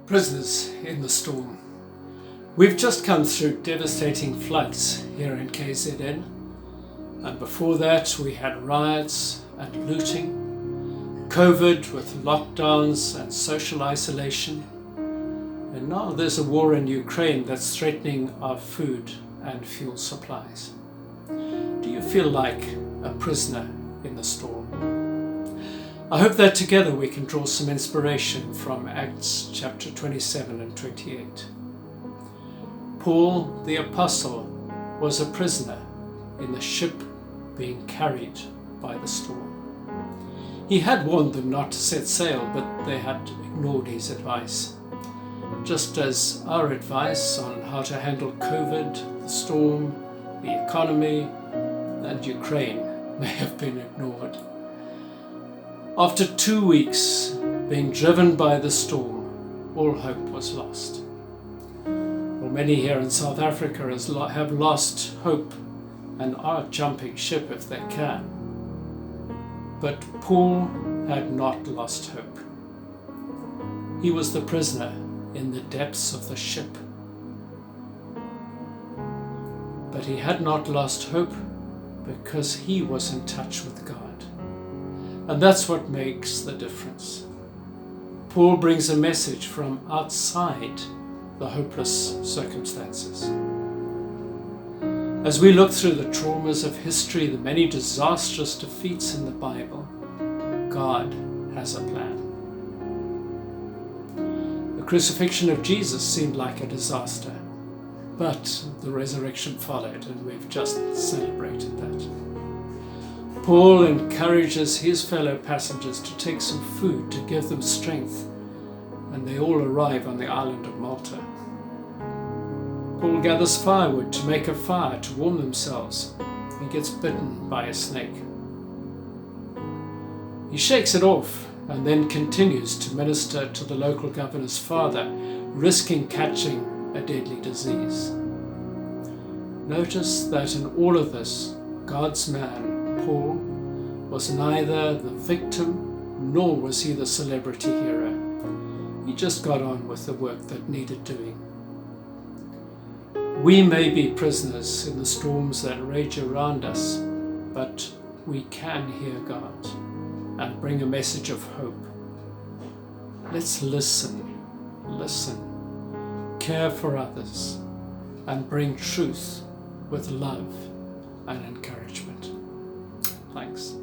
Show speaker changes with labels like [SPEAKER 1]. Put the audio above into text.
[SPEAKER 1] Prisoners in the storm. We've just come through devastating floods here in KZN, and before that we had riots and looting, COVID with lockdowns and social isolation, and now there's a war in Ukraine that's threatening our food and fuel supplies. Do you feel like a prisoner in the storm? I hope that together we can draw some inspiration from Acts chapter 27 and 28. Paul the Apostle was a prisoner in the ship being carried by the storm. He had warned them not to set sail, but they had ignored his advice. Just as our advice on how to handle COVID, the storm, the economy, and Ukraine may have been ignored. After 2 weeks being driven by the storm, all hope was lost. Well, many here in South Africa have lost hope and are jumping ship if they can. But Paul had not lost hope. He was the prisoner in the depths of the ship. But he had not lost hope because he was in touch with God. And that's what makes the difference. Paul brings a message from outside the hopeless circumstances. As we look through the traumas of history, the many disastrous defeats in the Bible, God has a plan. The crucifixion of Jesus seemed like a disaster, but the resurrection followed, and we've just celebrated that. Paul encourages his fellow passengers to take some food to give them strength, and they all arrive on the island of Malta. Paul gathers firewood to make a fire to warm themselves. He gets bitten by a snake. He shakes it off and then continues to minister to the local governor's father, risking catching a deadly disease. Notice that in all of this, God's man, Paul, was neither the victim nor was he the celebrity hero. He just got on with the work that needed doing. We may be prisoners in the storms that rage around us, but we can hear God and bring a message of hope. Let's listen, care for others, and bring truth with love and encouragement. Thanks.